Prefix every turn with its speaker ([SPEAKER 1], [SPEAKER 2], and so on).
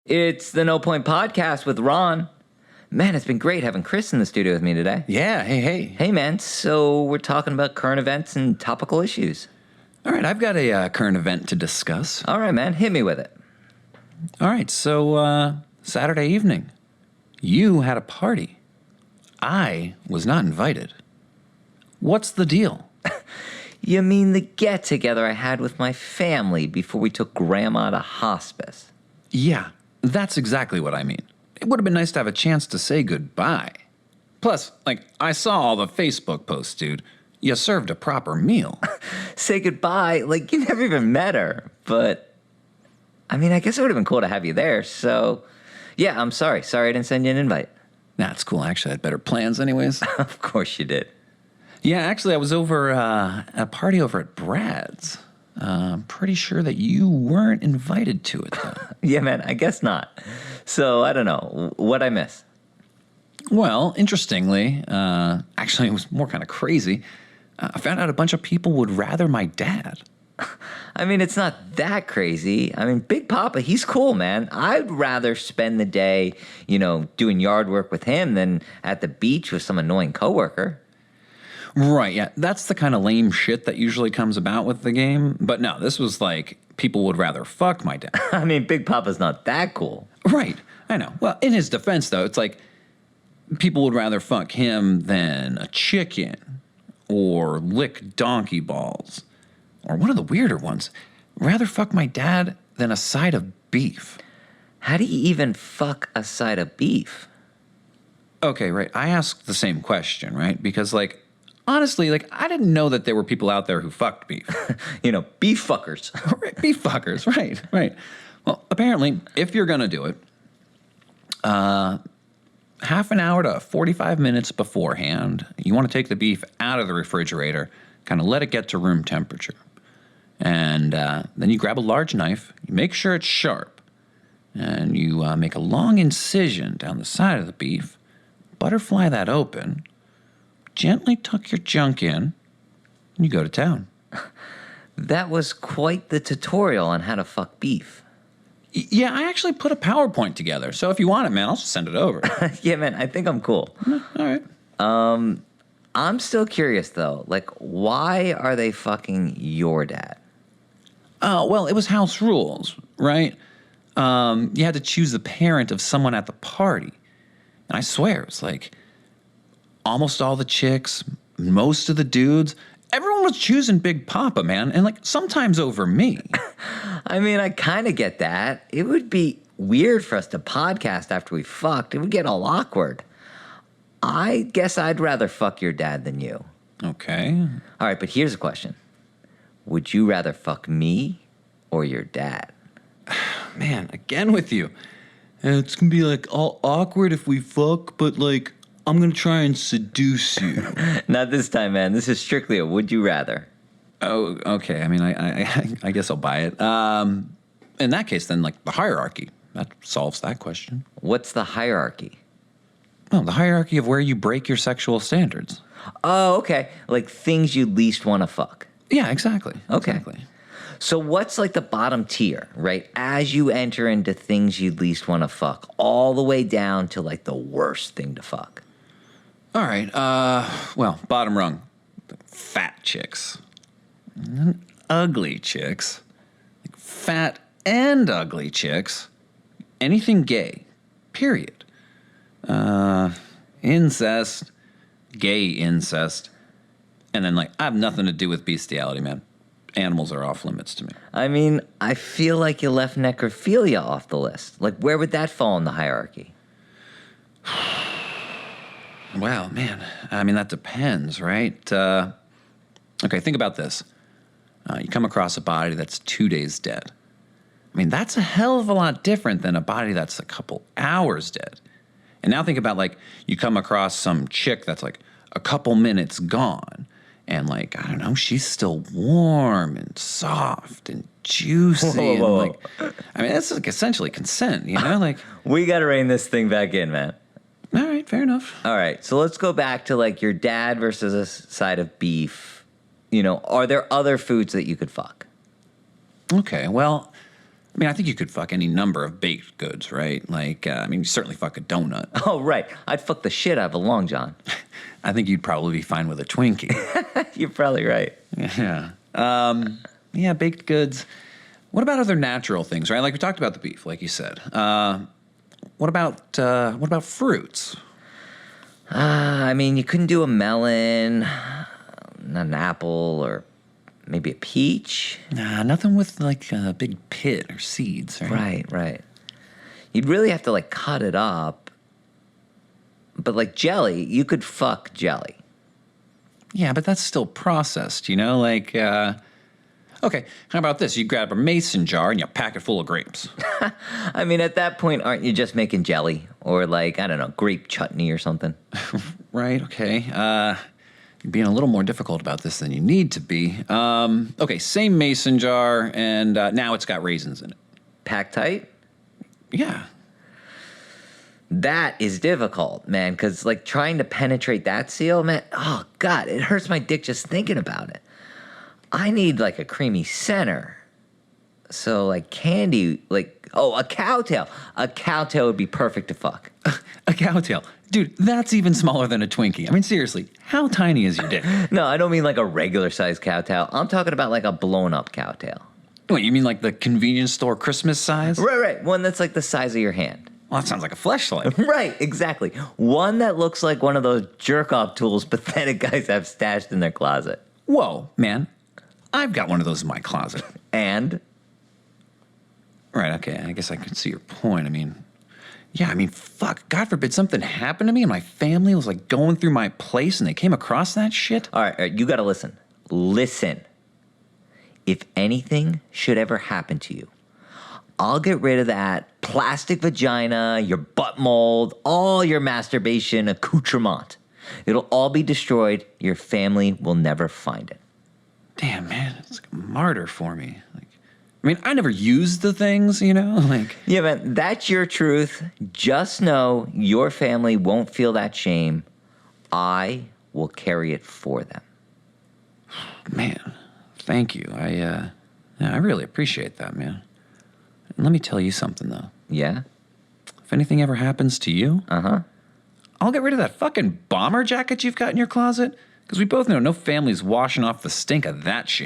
[SPEAKER 1] It's the NoPoint PODCast with Ron. Man, it's been great having Chris in the studio with me today.
[SPEAKER 2] Yeah, hey.
[SPEAKER 1] Hey, man, so we're talking about current events and topical issues.
[SPEAKER 2] All right, I've got a current event to discuss.
[SPEAKER 1] All right, man, hit me with it.
[SPEAKER 2] All right, so Saturday evening, you had a party. I was not invited. What's the deal?
[SPEAKER 1] You mean the get-together I had with my family before we took Grandma to hospice?
[SPEAKER 2] Yeah, that's exactly what I mean. It would have been nice to have a chance to say goodbye. Plus, I saw all the Facebook posts, dude. You served a proper meal.
[SPEAKER 1] Say goodbye, you never even met her. But, I guess it would have been cool to have you there, so... Yeah, I'm sorry. Sorry I didn't send you an invite.
[SPEAKER 2] Nah, it's cool. Actually, I had better plans anyways.
[SPEAKER 1] Of course you did.
[SPEAKER 2] Yeah, actually, I was over at a party over at Brad's. I'm pretty sure that you weren't invited to it, though.
[SPEAKER 1] Yeah, man, I guess not. So, I don't know. What'd I miss?
[SPEAKER 2] Well, interestingly, actually, it was more kind of crazy. I found out a bunch of people would rather my dad.
[SPEAKER 1] It's not that crazy. Big Papa, he's cool, man. I'd rather spend the day, doing yard work with him than at the beach with some annoying coworker.
[SPEAKER 2] Right, yeah. That's the kind of lame shit that usually comes about with the game. But no, this was people would rather fuck my dad.
[SPEAKER 1] Big Papa's not that cool.
[SPEAKER 2] Right, I know. Well, in his defense, though, it's people would rather fuck him than a chicken or lick donkey balls. Or one of the weirder ones, rather fuck my dad than a side of beef.
[SPEAKER 1] How do you even fuck a side of beef?
[SPEAKER 2] Okay, right. I asked the same question, right? Because, honestly, I didn't know that there were people out there who fucked beef.
[SPEAKER 1] Beef fuckers.
[SPEAKER 2] Right, beef fuckers, right. Well, apparently, if you're going to do it, half an hour to 45 minutes beforehand, you want to take the beef out of the refrigerator, kind of let it get to room temperature. And then you grab a large knife, you make sure it's sharp, and you make a long incision down the side of the beef, butterfly that open, gently tuck your junk in, and you go to town.
[SPEAKER 1] That was quite the tutorial on how to fuck beef.
[SPEAKER 2] Yeah, I actually put a PowerPoint together, so if you want it, man, I'll just send it over.
[SPEAKER 1] Yeah, man, I think I'm cool.
[SPEAKER 2] All right.
[SPEAKER 1] I'm still curious, though. Why are they fucking your dad?
[SPEAKER 2] Oh, well, it was house rules, right? You had to choose the parent of someone at the party. And I swear, it's almost all the chicks, most of the dudes, everyone was choosing Big Papa, man. And sometimes over me.
[SPEAKER 1] I kind of get that. It would be weird for us to podcast after we fucked. It would get all awkward. I guess I'd rather fuck your dad than you.
[SPEAKER 2] Okay.
[SPEAKER 1] All right, but here's a question. Would you rather fuck me or your dad?
[SPEAKER 2] Man, again with you. It's going to be all awkward if we fuck, but I'm going to try and seduce you.
[SPEAKER 1] Not this time, man. This is strictly a would you rather.
[SPEAKER 2] Oh, okay. I guess I'll buy it. In that case, then, the hierarchy. That solves that question.
[SPEAKER 1] What's the hierarchy?
[SPEAKER 2] Well, the hierarchy of where you break your sexual standards.
[SPEAKER 1] Oh, okay. Things you least want to fuck.
[SPEAKER 2] Yeah, exactly.
[SPEAKER 1] Okay.
[SPEAKER 2] Exactly.
[SPEAKER 1] So what's the bottom tier, right? As you enter into things you least want to fuck, all the way down to the worst thing to fuck.
[SPEAKER 2] All right. Well, bottom rung. Fat chicks. And then ugly chicks. Fat and ugly chicks. Anything gay. Period. Incest, gay incest, and then I have nothing to do with bestiality, man. Animals are off limits to me.
[SPEAKER 1] I feel like you left necrophilia off the list. Where would that fall in the hierarchy?
[SPEAKER 2] Well, man, that depends, right? Okay, think about this. You come across a body that's 2 days dead. That's a hell of a lot different than a body that's a couple hours dead. And now think about, you come across some chick that's, a couple minutes gone. And, I don't know, she's still warm and soft and juicy.
[SPEAKER 1] Whoa.
[SPEAKER 2] And, that's, essentially consent, you know?
[SPEAKER 1] We got to rein this thing back in, man.
[SPEAKER 2] All right, fair enough.
[SPEAKER 1] All right, so let's go back to, your dad versus a side of beef. Are there other foods that you could fuck?
[SPEAKER 2] Okay, well, I mean, I think you could fuck any number of baked goods, right? Like, I mean, you certainly fuck a donut.
[SPEAKER 1] Oh, right. I'd fuck the shit out of a Long John.
[SPEAKER 2] I think you'd probably be fine with a Twinkie.
[SPEAKER 1] You're probably right.
[SPEAKER 2] Yeah. Yeah, baked goods. What about other natural things, right? Like we talked about the beef, like you said. What about fruits?
[SPEAKER 1] I mean, you couldn't do a melon, not an apple, or maybe a peach.
[SPEAKER 2] Nah, nothing with like a big pit or seeds, right?
[SPEAKER 1] Right, right. You'd really have to like cut it up. But like jelly, you could fuck jelly.
[SPEAKER 2] Yeah, but that's still processed, you know? Like, okay, how about this? You grab a mason jar and you pack it full of grapes.
[SPEAKER 1] I mean, at that point, aren't you just making jelly? Or like, I don't know, grape chutney or something?
[SPEAKER 2] Right, okay. You're being a little more difficult about this than you need to be. Okay, same mason jar, and now it's got raisins in it.
[SPEAKER 1] Pack tight?
[SPEAKER 2] Yeah.
[SPEAKER 1] That is difficult, man, because like trying to penetrate that seal, man, oh God, it hurts my dick just thinking about it. I need like a creamy center. So like candy, like, oh, a cowtail. A cowtail would be perfect to fuck.
[SPEAKER 2] A cowtail. Dude, that's even smaller than a Twinkie. I mean, seriously, how tiny is your dick?
[SPEAKER 1] No, I don't mean like a regular sized cowtail. I'm talking about like a blown up cowtail.
[SPEAKER 2] Wait, you mean like the convenience store Christmas size?
[SPEAKER 1] Right. One that's like the size of your hand.
[SPEAKER 2] Well, that sounds like a fleshlight.
[SPEAKER 1] Right, exactly. One that looks like one of those jerk-off tools pathetic guys have stashed in their closet.
[SPEAKER 2] Whoa, man. I've got one of those in my closet.
[SPEAKER 1] And?
[SPEAKER 2] Right, okay, I guess I could see your point. I mean, yeah, I mean, fuck, God forbid something happened to me and my family was like going through my place and they came across that shit.
[SPEAKER 1] All right, you gotta listen. Listen. If anything should ever happen to you, I'll get rid of that plastic vagina, your butt mold, all your masturbation accoutrement. It'll all be destroyed. Your family will never find it.
[SPEAKER 2] Damn, man, it's like a martyr for me. Like, I mean, I never used the things, you know? Like,
[SPEAKER 1] Yeah, man, that's your truth. Just know your family won't feel that shame. I will carry it for them.
[SPEAKER 2] man, thank you. Yeah, I really appreciate that, man. And let me tell you something, though.
[SPEAKER 1] Yeah?
[SPEAKER 2] If anything ever happens to you,
[SPEAKER 1] Uh-huh.
[SPEAKER 2] I'll get rid of that fucking bomber jacket you've got in your closet. Because we both know no family's washing off the stink of that shit.